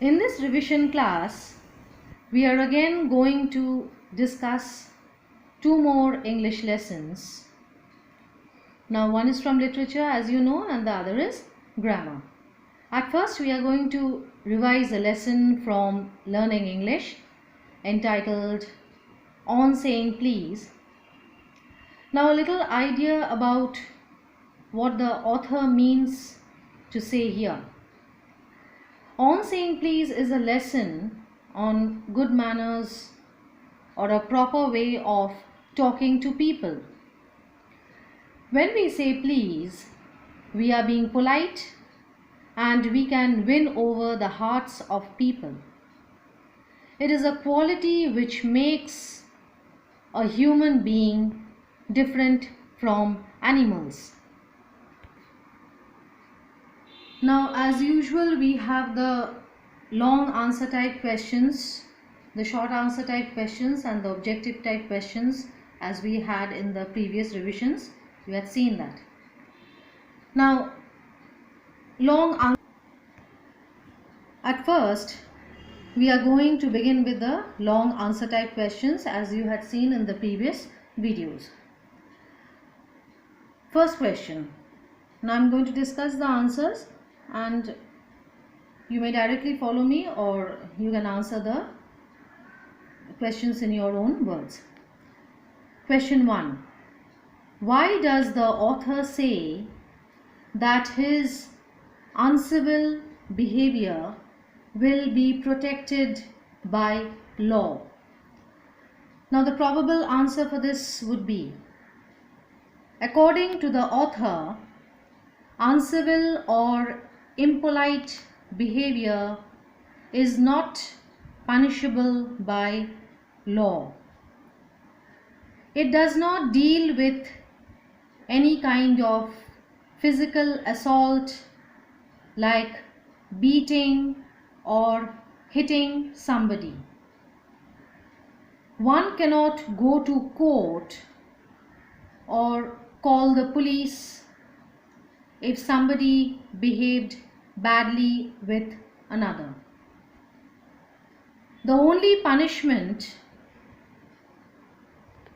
In this revision class, we are again going to discuss two more English lessons. Now, one is from literature, as you know, and the other is grammar. At first, we are going to revise a lesson from Learning English entitled On Saying Please. Now, a little idea about what the author means to say here. On Saying Please is a lesson on good manners or a proper way of talking to people. When we say please, we are being polite and we can win over the hearts of people. It is a quality which makes a human being different from animals. Now, as usual, we have the long answer type questions, the short answer type questions, and the objective type questions as we had in the previous revisions. You had seen that. Now, at first, we are going to begin with the long answer type questions as you had seen in the previous videos. First question. Now, I am going to discuss the answers and you may directly follow me or you can answer the questions in your own words. Question 1. Why does the author say that his uncivil behavior will be protected by law? Now, the probable answer for this would be, according to the author, uncivil or impolite behavior is not punishable by law. It does not deal with any kind of physical assault like beating or hitting somebody. One cannot go to court or call the police if somebody behaved badly with another. The only punishment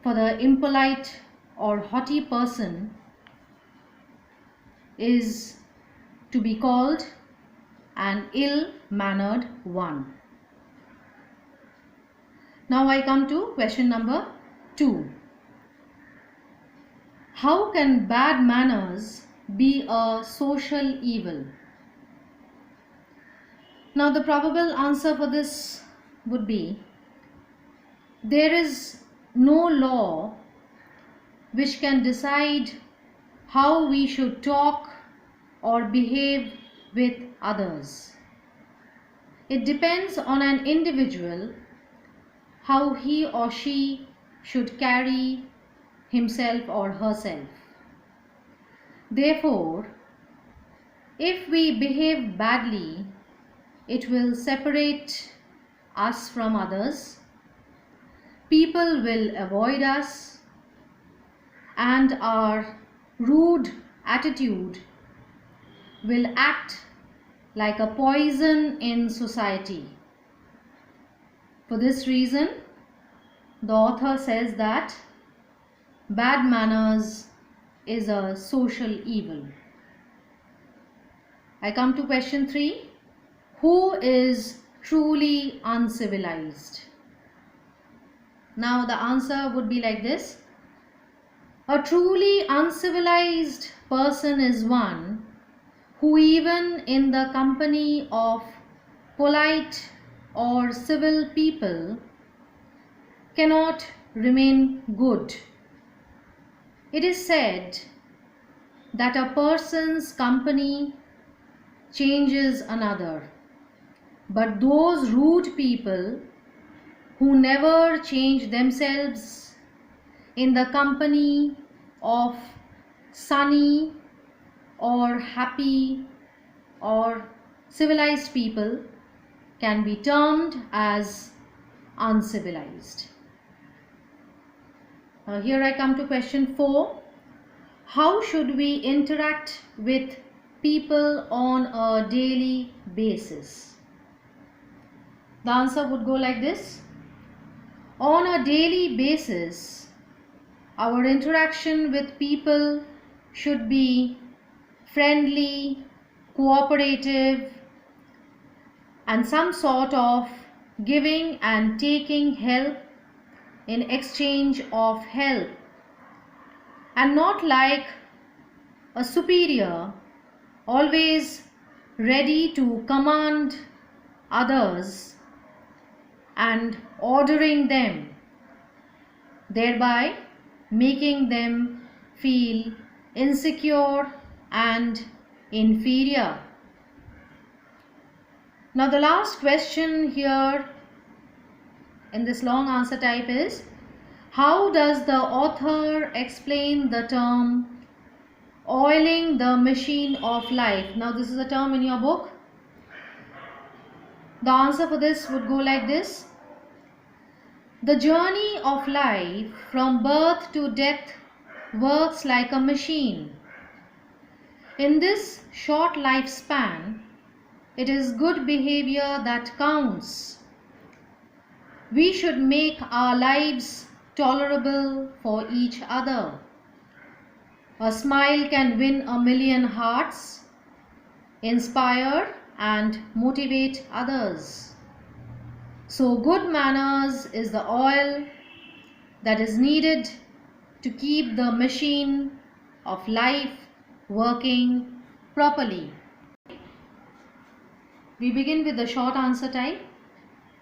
for the impolite or haughty person is to be called an ill-mannered one. Now I come to question number 2. How can bad manners be a social evil? Now the probable answer for this would be, there is no law which can decide how we should talk or behave with others. It depends on an individual how he or she should carry himself or herself. Therefore, if we behave badly, it will separate us from others. People will avoid us, and our rude attitude will act like a poison in society. For this reason, the author says that bad manners is a social evil. I come to question 3. Who is truly uncivilized? Now the answer would be like this. A truly uncivilized person is one who, even in the company of polite or civil people, cannot remain good. It is said that a person's company changes another, but those rude people who never change themselves in the company of sunny or happy or civilized people can be termed as uncivilized. Here I come to question 4. How should we interact with people on a daily basis? The answer would go like this. On a daily basis, our interaction with people should be friendly, cooperative, and some sort of giving and taking help in exchange of help, and not like a superior always ready to command others and ordering them, thereby making them feel insecure and inferior. Now the last question here in this long answer type is, how does the author explain the term oiling the machine of life? Now this is a term in your book. The answer for this would go like this. The journey of life from birth to death works like a machine. In this short lifespan, it is good behavior that counts. We should make our lives tolerable for each other. A smile can win a million hearts, inspire and motivate others. So good manners is the oil that is needed to keep the machine of life working properly. We begin with the short answer type.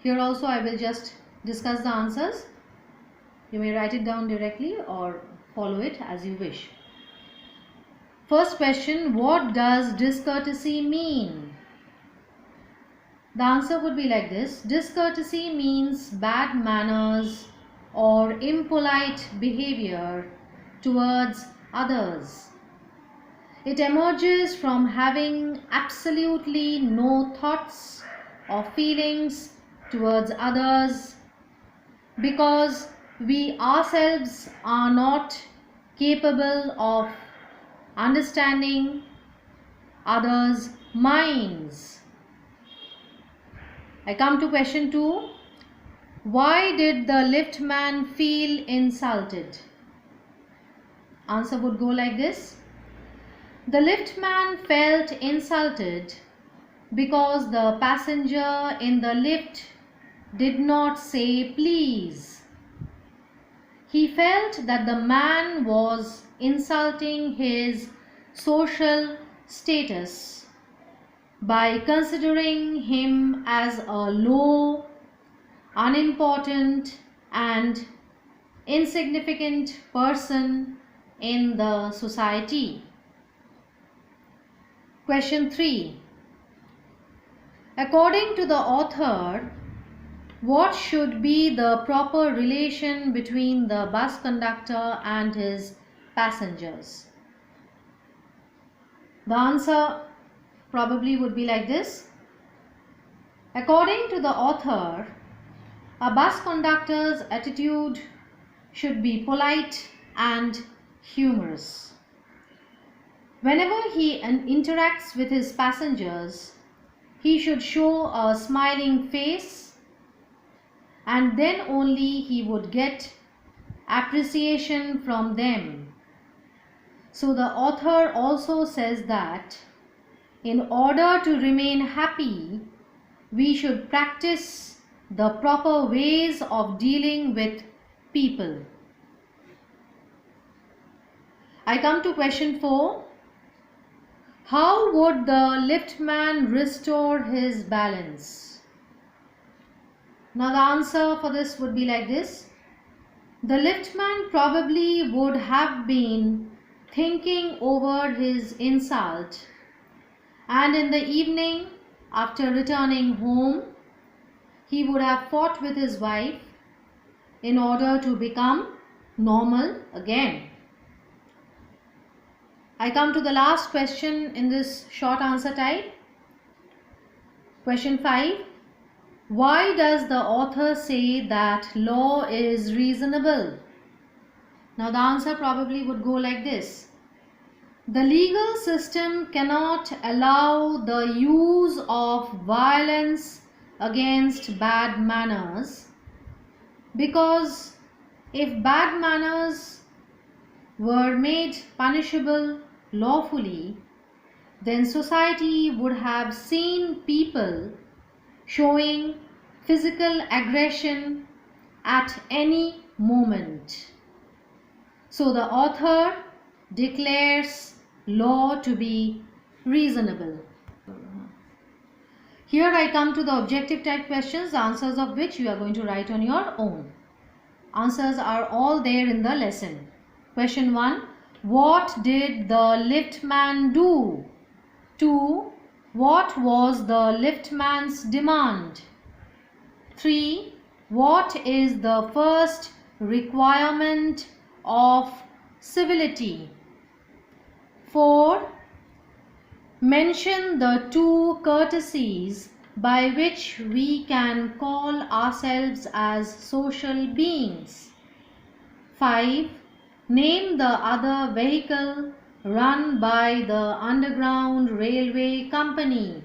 Here also I will just discuss the answers. You may write it down directly or follow it as you wish. First question, what does discourtesy mean? The answer would be like this. Discourtesy means bad manners or impolite behavior towards others. It emerges from having absolutely no thoughts or feelings towards others because we ourselves are not capable of understanding others' minds. I come to question 2. Why did the lift man feel insulted? Answer would go like this. The lift man felt insulted because the passenger in the lift did not say please. He felt that the man was insulting his social status by considering him as a low, unimportant and insignificant person in the society. Question 3. According to the author, what should be the proper relation between the bus conductor and his passengers? The answer probably would be like this. According to the author, a bus conductor's attitude should be polite and humorous. Whenever he interacts with his passengers, he should show a smiling face, and then only he would get appreciation from them. So the author also says that in order to remain happy, we should practice the proper ways of dealing with people. I come to question 4. How would the lift man restore his balance? Now the answer for this would be like this. The lift man probably would have been thinking over his insult, and in the evening after returning home, he would have fought with his wife in order to become normal again. I come to the last question in this short answer type. Question 5. Why does the author say that law is reasonable? Now the answer probably would go like this. The legal system cannot allow the use of violence against bad manners, because if bad manners were made punishable lawfully, then society would have seen people showing physical aggression at any moment. So the author declares law to be reasonable. Here I come to the objective type questions, the answers of which you are going to write on your own. Answers are all there in the lesson. Question 1. What did the liftman do? 2. What was the liftman's demand? 3. What is the first requirement of civility? 4. Mention the 2 courtesies by which we can call ourselves as social beings. 5. Name the other vehicle run by the Underground Railway Company.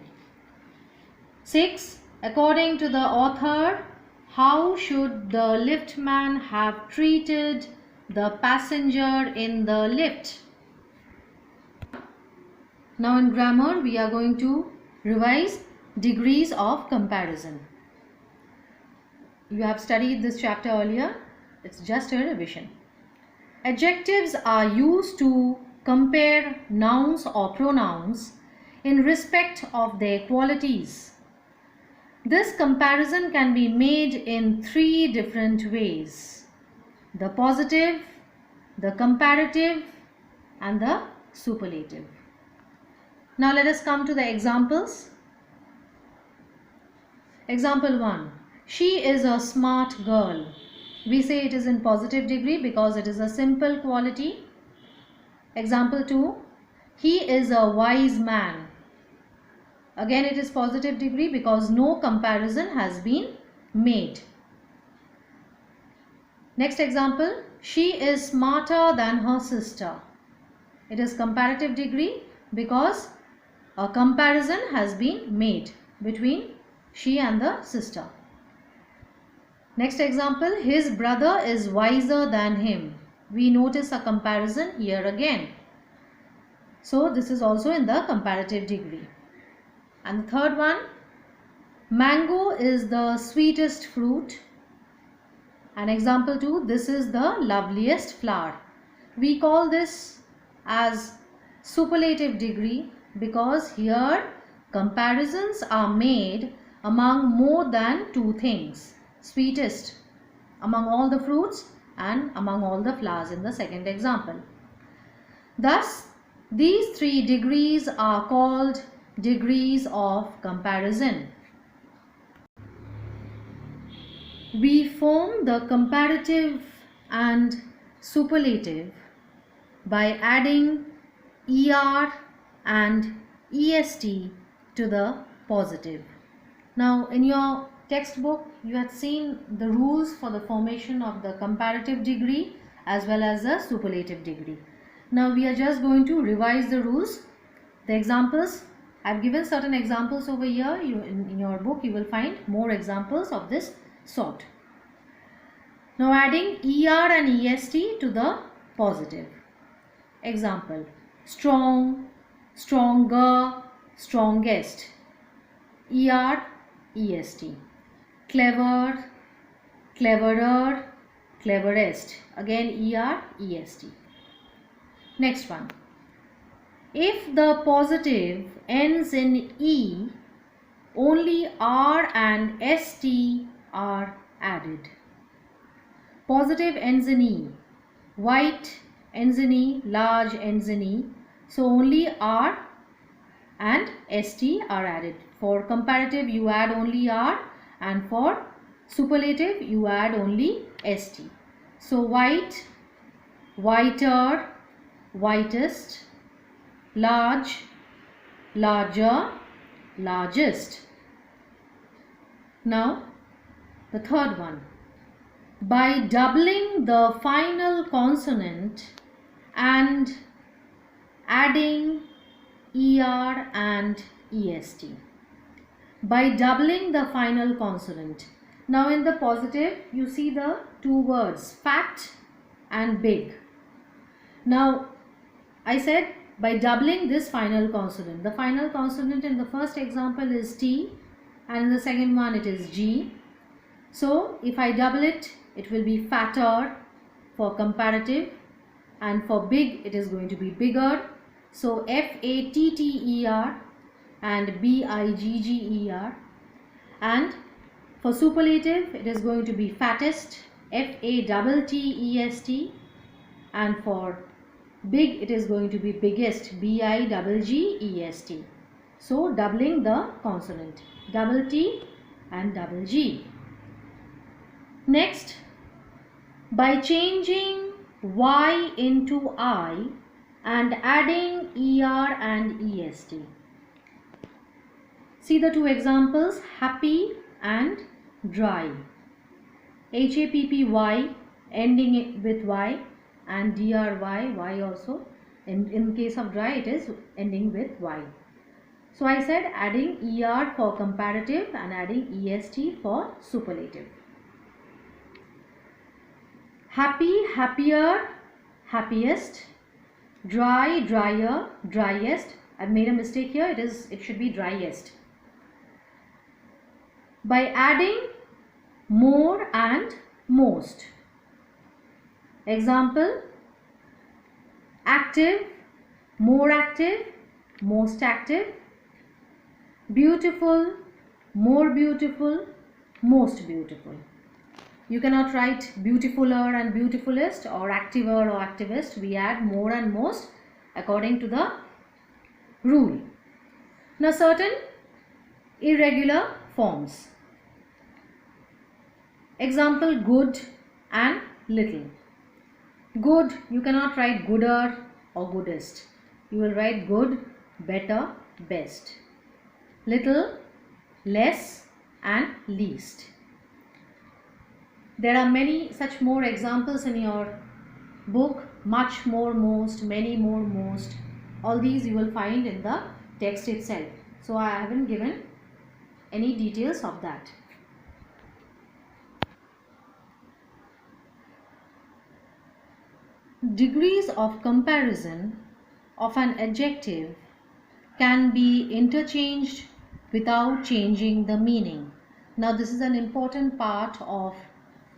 6. According to the author, how should the liftman have treated the passenger in the lift? Now in grammar, we are going to revise degrees of comparison. You have studied this chapter earlier. It's just a revision. Adjectives are used to compare nouns or pronouns in respect of their qualities. This comparison can be made in 3 different ways: the positive, the comparative, and the superlative. Now let us come to the examples. Example 1. She is a smart girl. We say it is in positive degree because it is a simple quality. Example 2. He is a wise man. Again it is positive degree because no comparison has been made. Next example. She is smarter than her sister. It is comparative degree because a comparison has been made between she and the sister. Next example. His brother is wiser than him. We notice a comparison here again. So this is also in the comparative degree. And the third one. Mango is the sweetest fruit. And example 2. This is the loveliest flower. We call this as superlative degree because here comparisons are made among more than 2 things. Sweetest among all the fruits and among all the flowers in the second example. Thus, these 3 degrees are called degrees of comparison. We form the comparative and superlative by adding ER and EST to the positive. Now in your textbook you had seen the rules for the formation of the comparative degree as well as the superlative degree. Now we are just going to revise the rules. The examples, I have given certain examples over here. In your book you will find more examples of this sort. Now adding ER and EST to the positive. Example: strong, stronger, strongest. ER, EST. Clever, cleverer, cleverest. Again ER, EST. Next one. If the positive ends in E, only R and ST are added. Positive ends in E. White ends in E. Large ends in E. So only R and ST are added. For comparative you add only R, and for superlative you add only ST. So white, whiter, whitest. Large, larger, largest. Now the third one. By doubling the final consonant and adding ER and EST. by doubling the final consonant. Now in the positive, you see the two words, fat and big. Now I said by doubling this final consonant. The final consonant in the first example is T, and in the second one it is G. So if I double it, it will be fatter for comparative, and for big it is going to be bigger. So F-A-T-T-E-R and B-I-G-G-E-R. And for superlative it is going to be fattest, F-A-T-T-E-S-T, and for big it is going to be biggest, B-I-G-G-E-S-T. So doubling the consonant, double T and double G. Next, by changing Y into I and adding ER and EST. See the two examples, happy and dry. H-A-P-P-Y ending with Y, and D-R-Y, Y also. In case of dry it is ending with Y. So I said adding ER for comparative and adding EST for superlative. Happy, happier, happiest. Dry, drier, driest. I've made a mistake here, it should be driest. By adding more and most. Example, active, more active, most active. Beautiful, more beautiful, most beautiful. You cannot write beautifuler and beautifulest or activer or activist. We add more and most according to the rule. Now certain irregular forms. Example, good and little. Good, you cannot write gooder or goodest. You will write good, better, best. Little, less and least. There are many such more examples in your book, much more, most, many more, most. All these you will find in the text itself. So I haven't given any details of that. Degrees of comparison of an adjective can be interchanged without changing the meaning. Now this is an important part of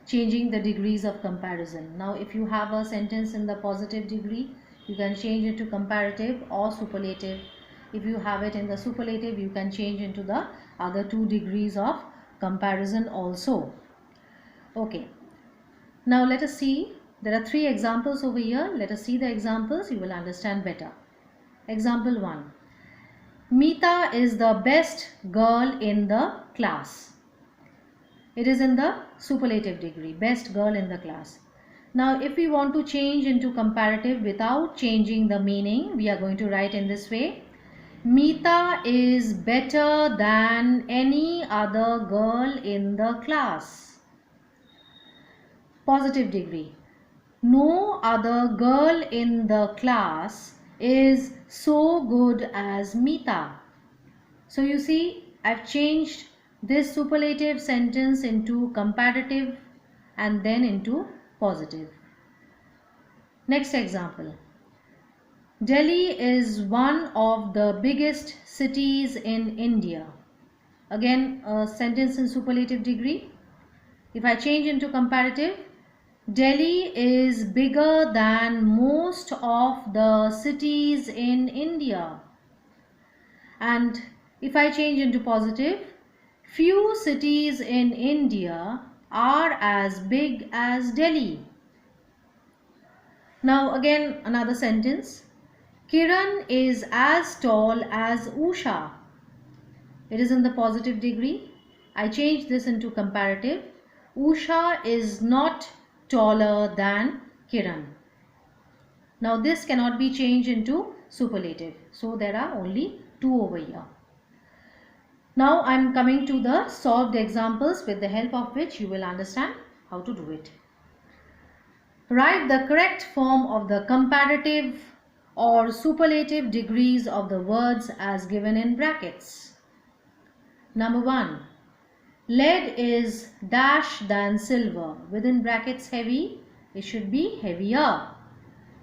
changing the degrees of comparison. Now if you have a sentence in the positive degree, you can change it to comparative or superlative. If you have it in the superlative, you can change into the other two degrees of comparison also. Okay, now let us see. There are three examples over here. Let us see the examples, you will understand better. Example 1. Meeta is the best girl in the class. It is in the superlative degree, best girl in the class. Now if we want to change into comparative without changing the meaning, we are going to write in this way. Meeta is better than any other girl in the class. Positive degree. No other girl in the class is so good as Meeta. So you see, I've changed this superlative sentence into comparative and then into positive. Next example. Delhi is one of the biggest cities in India. Again, a sentence in superlative degree. If I change into comparative, Delhi is bigger than most of the cities in India. And if I change into positive, few cities in India are as big as Delhi. Now again another sentence. Kiran is as tall as Usha. It is in the positive degree. I change this into comparative. Usha is not taller than Kiran. Now this cannot be changed into superlative. So there are only two over here. Now I am coming to the solved examples with the help of which you will understand how to do it. Write the correct form of the comparative or superlative degrees of the words as given in brackets. Number 1. Lead is dash than silver. Within brackets heavy, it should be heavier.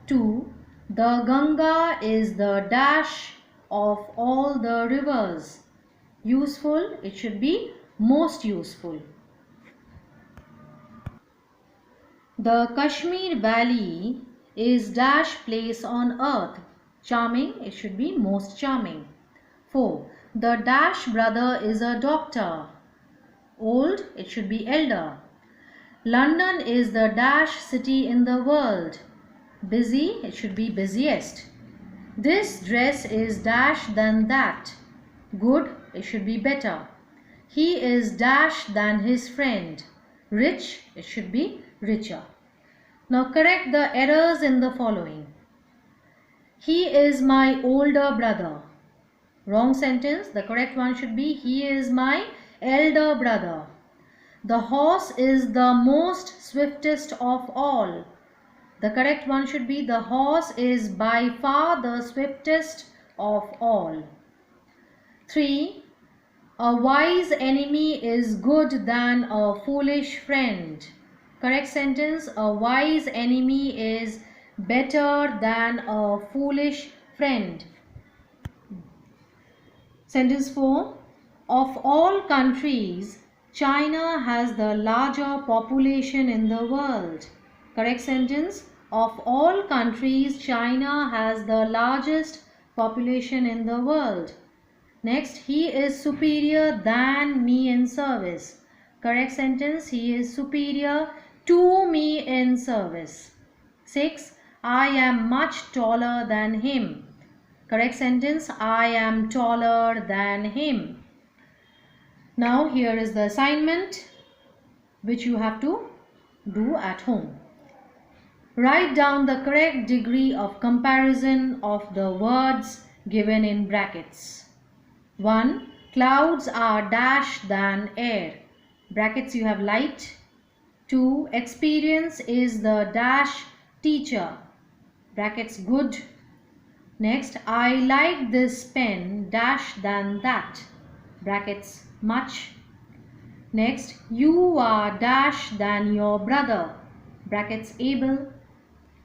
2. The Ganga is the dash of all the rivers. Useful, it should be most useful. The Kashmir Valley is dash place on earth. Charming, it should be most charming. 4. The dash brother is a doctor. Old, it should be elder. London is the dash city in the world. Busy, it should be busiest. This dress is dash than that. Good, it should be better. He is dash than his friend. Rich, it should be richer. Now correct the errors in the following. He is my older brother. Wrong sentence. The correct one should be he is my elder brother. The horse is the most swiftest of all. The correct one should be the horse is by far the swiftest of all. 3. A wise enemy is good than a foolish friend. Correct sentence. A wise enemy is better than a foolish friend. Sentence 4. Of all countries, China has the larger population in the world. Correct sentence. Of all countries, China has the largest population in the world. Next, he is superior than me in service. Correct sentence. He is superior to me in service. 6. I am much taller than him. Correct sentence. I am taller than him. Now here is the assignment which you have to do at home. Write down the correct degree of comparison of the words given in brackets. 1. Clouds are dash than air. Brackets you have light. 2. Experience is the dash teacher. Brackets good. Next, I like this pen dash than that. Brackets much. Next, you are dash than your brother. Brackets able.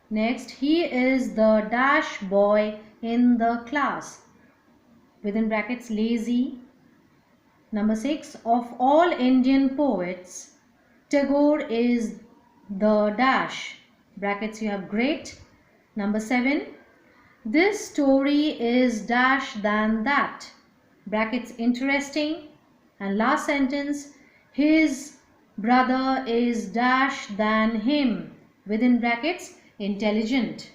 Next, he is the dash boy in the class. Within brackets lazy. Number 6. Of all Indian poets, Tagore is the dash. Brackets you have great. Number 7. This story is dash than that. Brackets interesting. And last sentence, his brother is dash than him. Within brackets intelligent.